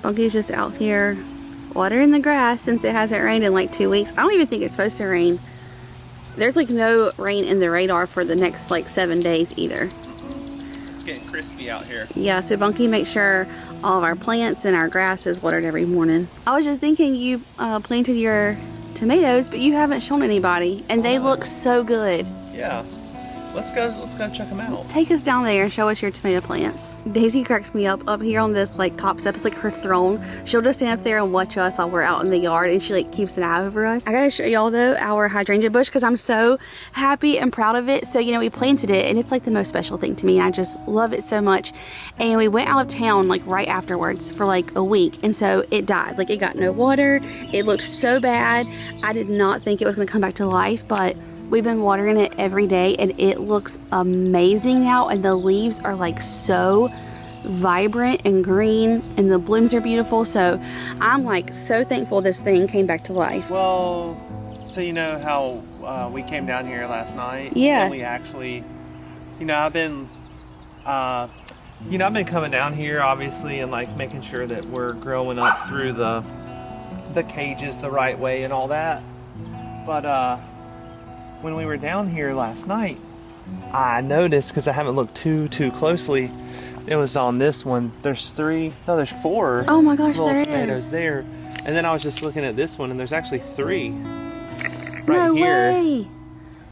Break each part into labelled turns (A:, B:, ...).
A: Bunky's just out here watering the grass since it hasn't rained in like 2 weeks. I don't even think it's supposed to rain. There's like no rain in the radar for the next like 7 days either.
B: It's getting crispy out here.
A: Yeah, so Bunky makes sure all of our plants and our grass is watered every morning. I was just thinking you planted your tomatoes, but you haven't shown anybody, and they look so good.
B: Yeah. Let's go check them out.
A: Take us down there and show us your tomato plants. Daisy cracks me up here on this like top step. It's like her throne. She'll just stand up there and watch us while we're out in the yard, and she like keeps an eye over us. I gotta show y'all though our hydrangea bush because I'm so happy and proud of it. So you know, we planted it and it's like the most special thing to me. I just love it so much. And we went out of town like right afterwards for like a week, and so it died. Like it got no water. It looked so bad. I did not think it was gonna come back to life, but we've been watering it every day and it looks amazing now, and the leaves are like so vibrant and green and the blooms are beautiful. So I'm like so thankful this thing came back to life.
B: Well, so you know how we came down here last night?
A: Yeah.
B: And we actually, I've been coming down here obviously and like making sure that we're growing up through the cages the right way and all that. But when we were down here last night, I noticed, because I haven't looked too closely, it was on this one. There's four.
A: Oh my gosh,
B: little
A: there
B: tomatoes
A: is.
B: there. And then I was just looking at this one, and there's actually 3 right
A: No
B: here.
A: way.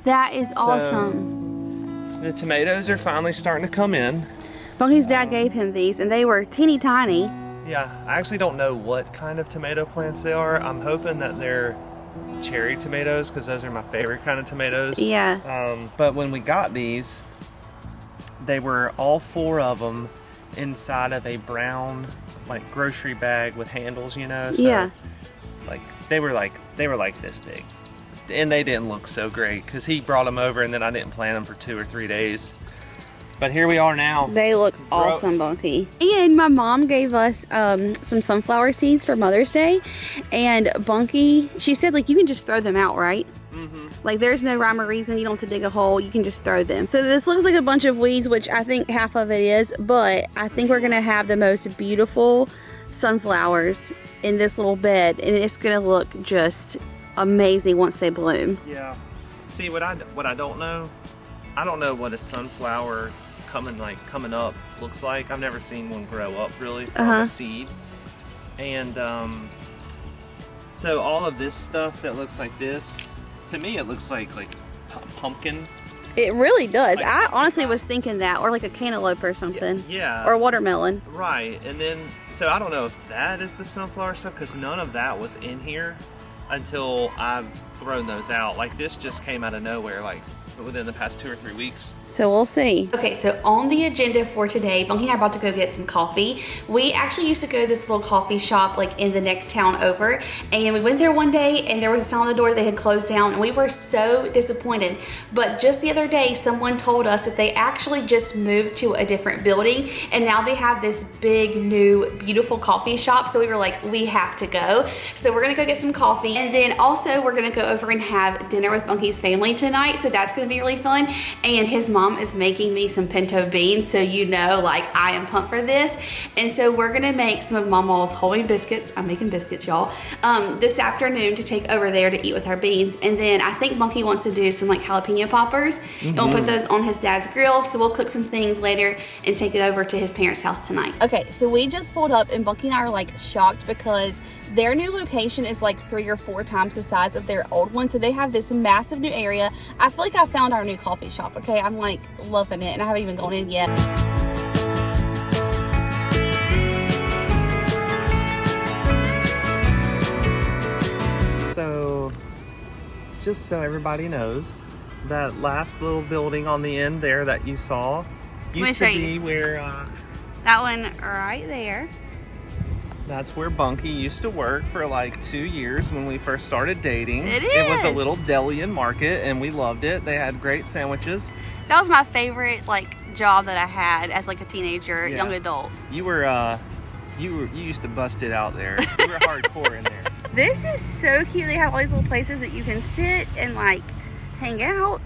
A: That is awesome.
B: The tomatoes are finally starting to come in.
A: Bunky's dad gave him these and they were teeny tiny.
B: Yeah, I actually don't know what kind of tomato plants they are. I'm hoping that they're cherry tomatoes because those are my favorite kind of tomatoes.
A: Yeah.
B: But when we got these, they were all 4 of them inside of a brown like grocery bag with handles, So,
A: yeah.
B: Like they were like this big, and they didn't look so great because he brought them over and then I didn't plant them for 2 or 3 days. But here we are now.
A: They look awesome, Bunky. And my mom gave us some sunflower seeds for Mother's Day. And Bunky, she said, like, you can just throw them out, right? Mm-hmm. Like, there's no rhyme or reason. You don't have to dig a hole. You can just throw them. So this looks like a bunch of weeds, which I think half of it is. But I think we're going to have the most beautiful sunflowers in this little bed. And it's going to look just amazing once they bloom.
B: Yeah. See, what I don't know, I don't know what a sunflower coming up looks like. I've never seen one grow up really from a seed. And so all of this stuff that looks like this, to me it looks like pumpkin.
A: It really does.
B: Like,
A: I honestly was thinking that, or like a cantaloupe or something.
B: Yeah.
A: Or a watermelon.
B: Right. And then, so I don't know if that is the sunflower stuff because none of that was in here until I've thrown those out. Like this just came out of nowhere, like within the past 2 or 3 weeks.
A: So we'll see. Okay, so on the agenda for today, Bunky and I are about to go get some coffee. We actually used to go to this little coffee shop like in the next town over, and we went there one day and there was a sign on the door they had closed down, and we were so disappointed. But just the other day, someone told us that they actually just moved to a different building and now they have this big new beautiful coffee shop. So we were like, we have to go. So we're gonna go get some coffee, and then also we're gonna go over and have dinner with Bunky's family tonight. So that's gonna be really fun. And his mom is making me some pinto beans, so like I am pumped for this. And so we're gonna make some of Mama's whole wheat biscuits. I'm making biscuits, y'all, this afternoon to take over there to eat with our beans. And then I think Bunky wants to do some like jalapeno poppers, and we'll put those on his dad's grill. So we'll cook some things later and take it over to his parents' house tonight. Okay, so we just pulled up and Bunky and I are like shocked because their new location is like 3 or 4 times the size of their old one. So they have this massive new area. I feel like I found our new coffee shop, okay? I'm like loving it and I haven't even gone in yet.
B: So just so everybody knows, that last little building on the end there that you saw used to be where
A: that one right there.
B: That's where Bunky used to work for like 2 years when we first started dating.
A: It
B: was a
A: is.
B: little deli and market, and we loved it. They had great sandwiches.
A: That was my favorite like job that I had as like a teenager, young adult.
B: You used to bust it out there. You were hardcore in there.
A: This is so cute. They have all these little places that you can sit and like hang out.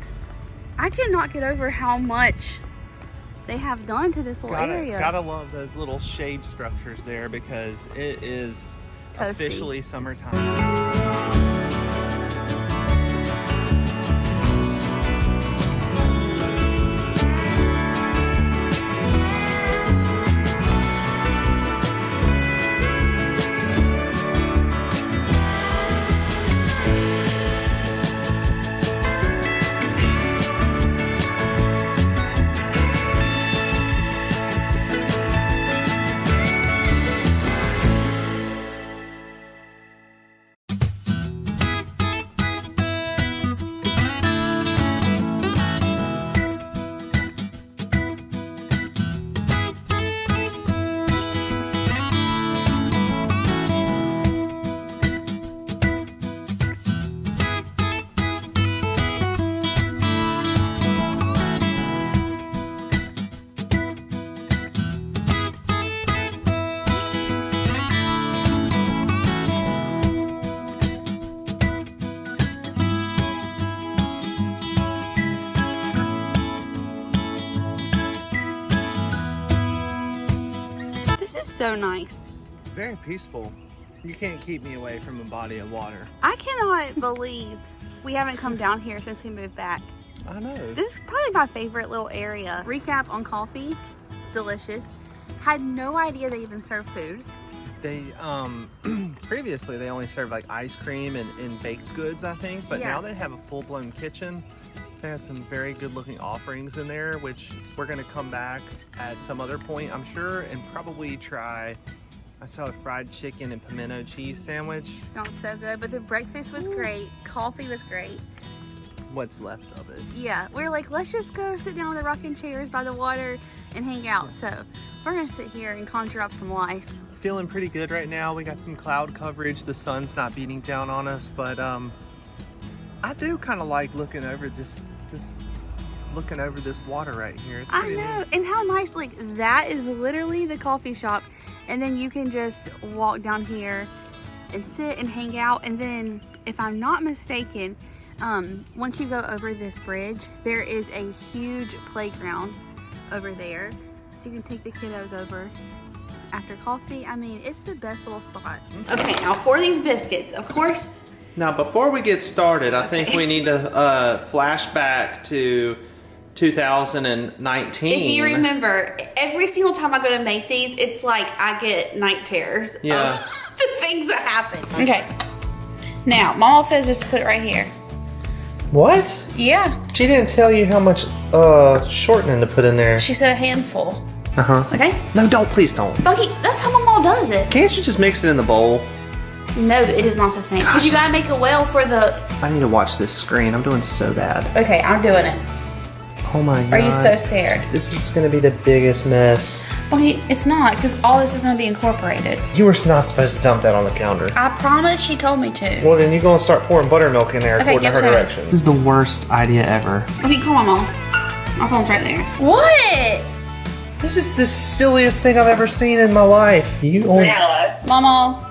A: I cannot get over how much they have done to this little area.
B: Gotta love those little shade structures there because it is
A: Toasty.
B: Officially summertime.
A: So nice.
B: Very peaceful. You can't keep me away from a body of water.
A: I cannot believe we haven't come down here since we moved back.
B: I know.
A: This is probably my favorite little area. Recap on coffee, delicious. Had no idea they even serve food.
B: They previously they only served like ice cream and baked goods, I think, but now they have a full-blown kitchen. They had some very good looking offerings in there, which we're gonna come back at some other point, I'm sure, and probably try. I saw a fried chicken and pimento cheese sandwich.
A: Sounds so good, but the breakfast was great. Coffee was great.
B: What's left of it.
A: Yeah, we were like, let's just go sit down on the rocking chairs by the water and hang out. So we're gonna sit here and conjure up some life.
B: It's feeling pretty good right now. We got some cloud coverage. The sun's not beating down on us, but I do kind of like looking over just looking over this water right here. It's
A: I know,
B: neat.
A: and how nice, like that is literally the coffee shop, and then you can just walk down here and sit and hang out. And then if I'm not mistaken, once you go over this bridge, there is a huge playground over there, so you can take the kiddos over after coffee. I mean, it's the best little spot. Okay, now for these biscuits, of course.
B: Now, before we get started, I think we need to flash back to 2019.
A: If you remember, every single time I go to make these, it's like I get night terrors of the things that happen. Okay. Now, Mama says just put it right here.
B: What?
A: Yeah.
B: She didn't tell you how much shortening to put in there.
A: She said a handful.
B: Uh-huh.
A: Okay?
B: No, please don't.
A: Bunky, that's how Mama does it.
B: Can't you just mix it in the bowl?
A: No, it is not the same. Because you gotta make a well for the...
B: I need to watch this screen. I'm doing so bad.
A: Okay, I'm doing it.
B: Oh my God.
A: Are you so scared?
B: This is gonna be the biggest mess.
A: Bunky, it's not, because all this is gonna be incorporated.
B: You were not supposed to dump that on the counter.
A: I promise she told me to.
B: Well, then you're gonna start pouring buttermilk in there according to her
A: give it to
B: directions. This is the worst idea ever.
A: Okay, call my mom. My phone's right there. What?
B: This is the silliest thing I've ever seen in my life. You only...
C: Hello.
A: Mama.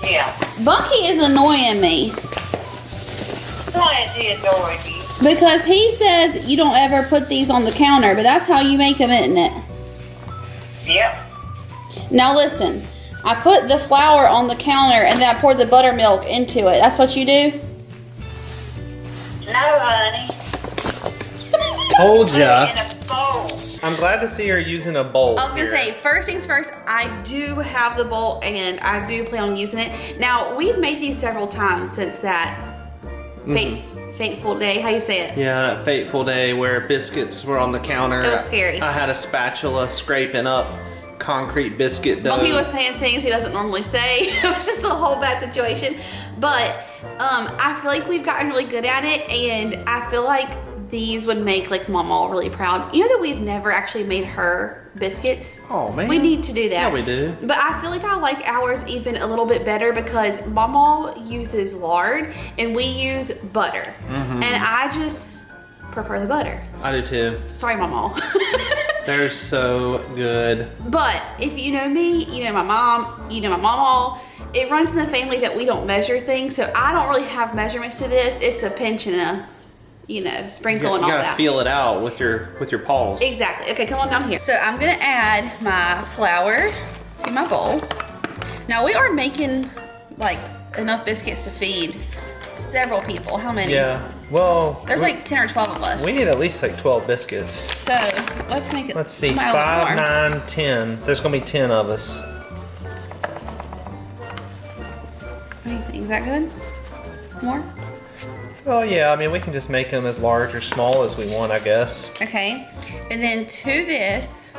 C: Yeah.
A: Bunky is annoying me.
C: Why is he annoying you?
A: Because he says you don't ever put these on the counter, but that's how you make them, isn't it?
C: Yep.
A: Now listen, I put the flour on the counter and then I poured the buttermilk into it. That's what you do?
C: No, honey.
B: Told
C: Put
B: ya.
C: it in a bowl.
B: I'm glad to see her using a bowl.
A: I was gonna say, first things first, I do have the bowl and I do plan on using it. Now, we've made these several times since that fateful day. How you say it?
B: Yeah, that fateful day where biscuits were on the counter.
A: It was scary.
B: I had a spatula scraping up concrete biscuit dough.
A: Bunky was saying things he doesn't normally say. It was just a whole bad situation. But I feel like we've gotten really good at it, and I feel like these would make like Mama really proud. You know that we've never actually made her biscuits?
B: Oh man.
A: We need to do that.
B: Yeah, we do.
A: But I feel like I like ours even a little bit better because Mama uses lard and we use butter. And I just prefer the butter.
B: I do too.
A: Sorry, Mama.
B: They're so good.
A: But if you know me, you know my mom, you know my mama, it runs in the family that we don't measure things, so I don't really have measurements to this. It's a pinch and a, you know, sprinkle and all
B: You
A: that.
B: gotta feel it out with your paws.
A: Exactly. Okay, come on down here. So I'm gonna add my flour to my bowl. Now we are making like enough biscuits to feed several people. How many?
B: Yeah. Well,
A: There's like 10 or 12 of us.
B: we need at least like 12 biscuits.
A: So let's make it.
B: Let's see,
A: a little
B: 5,
A: more.
B: 9, 10. There's gonna be 10 of us.
A: What do you think? Is that good? More?
B: Well, yeah, I mean, we can just make them as large or small as we want, I guess.
A: Okay, and then to this,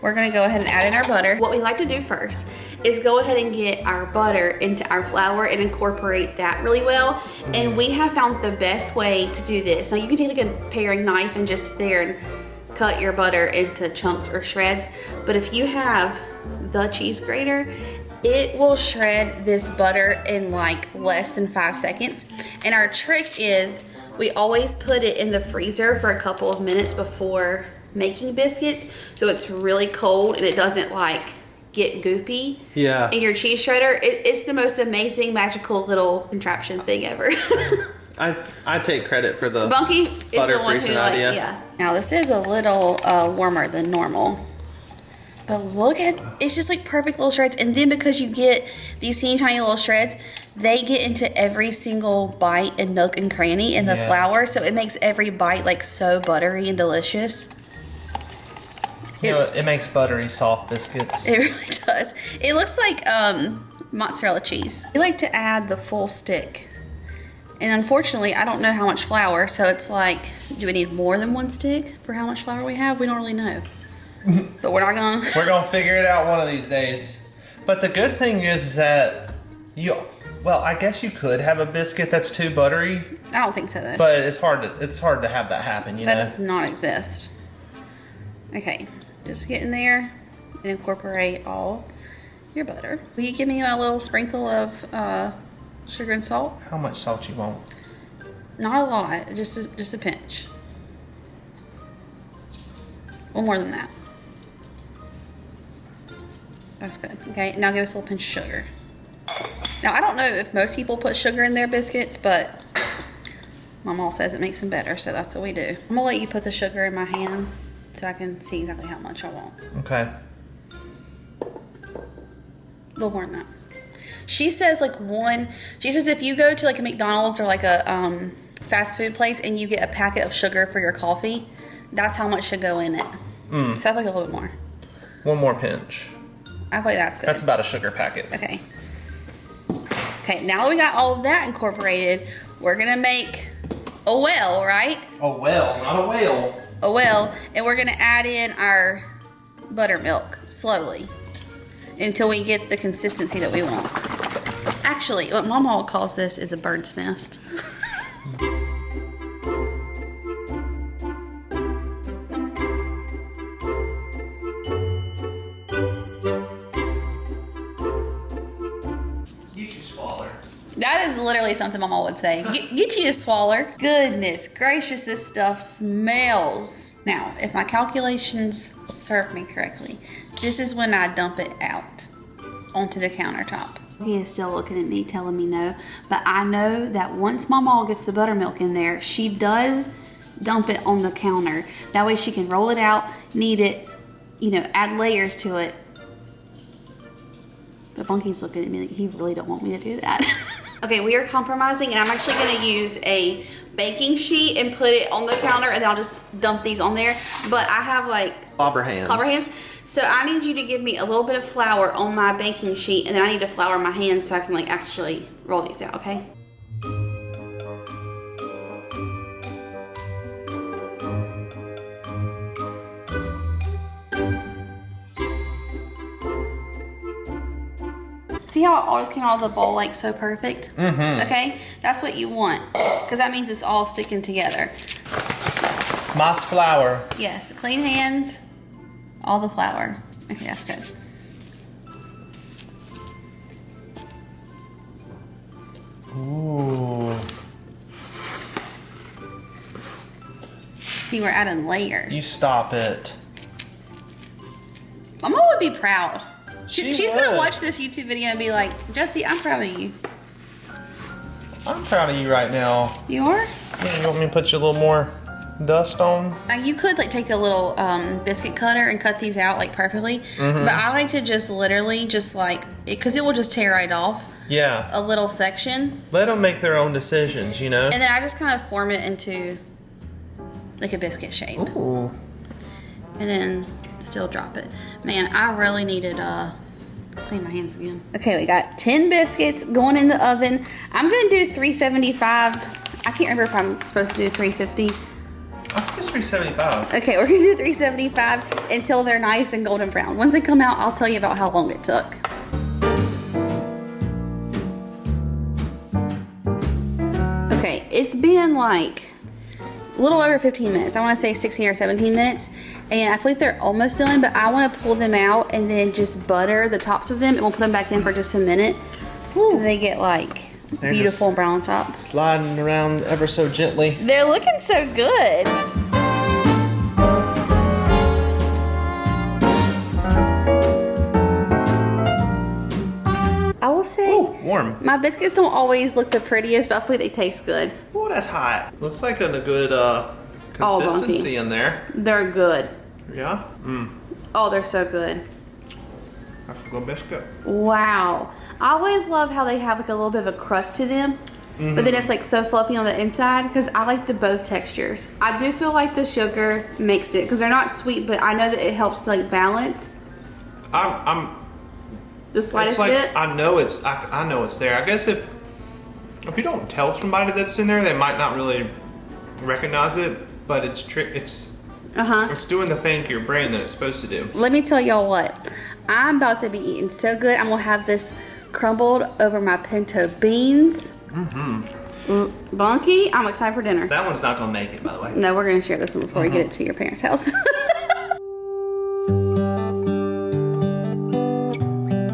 A: we're gonna go ahead and add in our butter. What we like to do first is go ahead and get our butter into our flour and incorporate that really well. And we have found the best way to do this. Now you can take like a paring knife and just sit there and cut your butter into chunks or shreds. But if you have the cheese grater, it will shred this butter in like less than 5 seconds. And our trick is we always put it in the freezer for a couple of minutes before making biscuits, so it's really cold and it doesn't like get goopy.
B: Yeah.
A: In your cheese shredder, it's the most amazing magical little contraption thing ever.
B: I take credit for the
A: Bunky is
B: butter
A: the one who
B: freezing
A: like,
B: idea.
A: yeah. Now this is a little warmer than normal. But look at, it's just like perfect little shreds. And then because you get these teeny tiny little shreds, they get into every single bite and nook and cranny in the
B: Yeah.
A: flour. So it makes every bite like so buttery and delicious.
B: You know, it makes buttery soft biscuits.
A: It really does. It looks like mozzarella cheese. I like to add the full stick. And unfortunately, I don't know how much flour. So it's like, do we need more than one stick for how much flour we have? We don't really know. But we're not gonna.
B: We're gonna figure it out one of these days. But the good thing is that well, I guess you could have a biscuit that's too buttery,
A: I don't think so though.
B: but it's hard to have that happen, you
A: That
B: know.
A: does not exist. Okay, just get in there and incorporate all your butter. Will you give me a little sprinkle of sugar and salt?
B: How much salt you want?
A: Not a lot, just a pinch. Well, more than that. That's good. Okay, now give us a little pinch of sugar. Now, I don't know if most people put sugar in their biscuits, but my mom says it makes them better, so that's what we do. I'm gonna let you put the sugar in my hand so I can see exactly how much I want.
B: Okay.
A: A little more than that. She says she says if you go to like a McDonald's or like a fast food place and you get a packet of sugar for your coffee, that's how much should go in it. So I feel like a little bit more.
B: One more pinch.
A: I feel like that's good.
B: That's about a sugar packet.
A: Okay. Okay, now that we got all of that incorporated, we're gonna make a well, right?
B: A well, not a whale.
A: A well, and we're gonna add in our buttermilk slowly until we get the consistency that we want. Actually, what Mama calls this is a bird's nest. That is literally something Mama would say. Get you a swaller. Goodness gracious, this stuff smells. Now, if my calculations serve me correctly, this is when I dump it out onto the countertop. He is still looking at me, telling me no. But I know that once Mama gets the buttermilk in there, she does dump it on the counter. That way she can roll it out, knead it, add layers to it. But Bunky's looking at me like he really don't want me to do that. Okay, we are compromising, and I'm actually gonna use a baking sheet and put it on the counter, and then I'll just dump these on there. But I have like
B: Clobber hands.
A: So I need you to give me a little bit of flour on my baking sheet, and then I need to flour my hands so I can like actually roll these out, okay? See how it all just came out of the bowl like so perfect? Mm-hmm. Okay, that's what you want, because that means it's all sticking together.
B: Moss flour.
A: Yes, clean hands, all the flour. Okay, that's good.
B: Ooh.
A: See, we're adding layers.
B: You stop it.
A: Mama would be proud. She's
B: would.
A: gonna watch this YouTube video and be like, Jesse, I'm proud of you.
B: I'm proud of you right now.
A: You are?
B: Yeah, you want me to put you a little more dust on?
A: You could like take a little biscuit cutter and cut these out like perfectly, but I like to just literally just like, because it will just tear right off.
B: Yeah.
A: A little section.
B: Let them make their own decisions, you know?
A: And then I just kind of form it into like a biscuit shape.
B: Ooh.
A: And then still drop it. Man, I really needed clean my hands again. Okay, we got 10 biscuits going in the oven. I'm gonna do 375. I can't remember if I'm supposed to do 350.
B: I think it's 375.
A: Okay, we're gonna do 375 until they're nice and golden brown. Once they come out, I'll tell you about how long it took. Okay, it's been like a little over 15 minutes. I want to say 16 or 17 minutes. And I feel like they're almost done, but I want to pull them out and then just butter the tops of them, and we'll put them back in for just a minute. Ooh. So they get like they're beautiful and brown on top.
B: Sliding around ever so gently.
A: They're looking so good. I will say,
B: ooh, warm.
A: My biscuits don't always look the prettiest, but I feel like they taste good.
B: Oh, that's hot. Looks like a good consistency in there.
A: They're good.
B: Yeah? Mm.
A: Oh, they're so good.
B: That's a good biscuit.
A: Wow. I always love how they have like a little bit of a crust to them, but then it's like so fluffy on the inside, because I like both textures. I do feel like the sugar makes it, because they're not sweet, but I know that it helps to like balance. The slightest bit.
B: I know it's there. I guess if you don't tell somebody that's in there, they might not really recognize it, but it's doing the thing to your brain that it's supposed to do.
A: Let me tell y'all what. I'm about to be eating so good. I'm gonna have this crumbled over my pinto beans. Bunky, I'm excited for dinner.
B: That one's not gonna make it, by the way.
A: No, we're gonna share this one before we get it to your parents' house.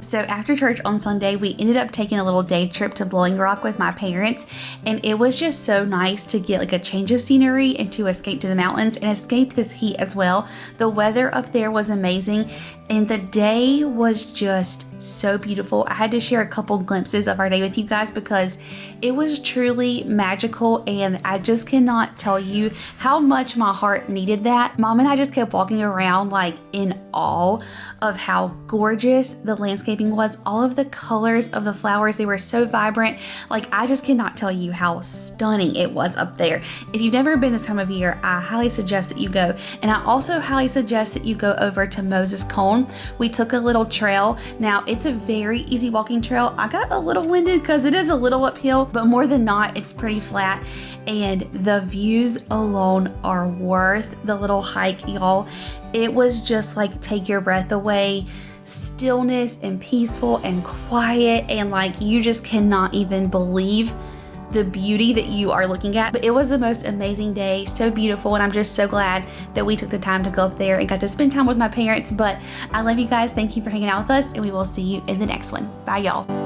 A: So after church on Sunday, we ended up taking a little day trip to Blowing Rock with my parents, and it was just so nice to get like a change of scenery and to escape to the mountains and escape this heat as well. The weather up there was amazing, and the day was just so beautiful. I had to share a couple glimpses of our day with you guys because it was truly magical, and I just cannot tell you how much my heart needed that. Mom and I just kept walking around like in awe of how gorgeous the landscaping was. All of the colors of the flowers, they were so vibrant. Like, I just cannot tell you how stunning it was up there. If you've never been this time of year, I highly suggest that you go. And I also highly suggest that you go over to Moses Cone. We took a little trail. Now, it's a very easy walking trail. I got a little winded because it is a little uphill, but more than not, it's pretty flat. And the views alone are worth the little hike, y'all. It was just like take your breath away. Stillness and peaceful and quiet, and like you just cannot even believe the beauty that you are looking at. But it was the most amazing day, so beautiful, and I'm just so glad that we took the time to go up there and got to spend time with my parents. But I love you guys. Thank you for hanging out with us, and we will see you in the next one. Bye, y'all.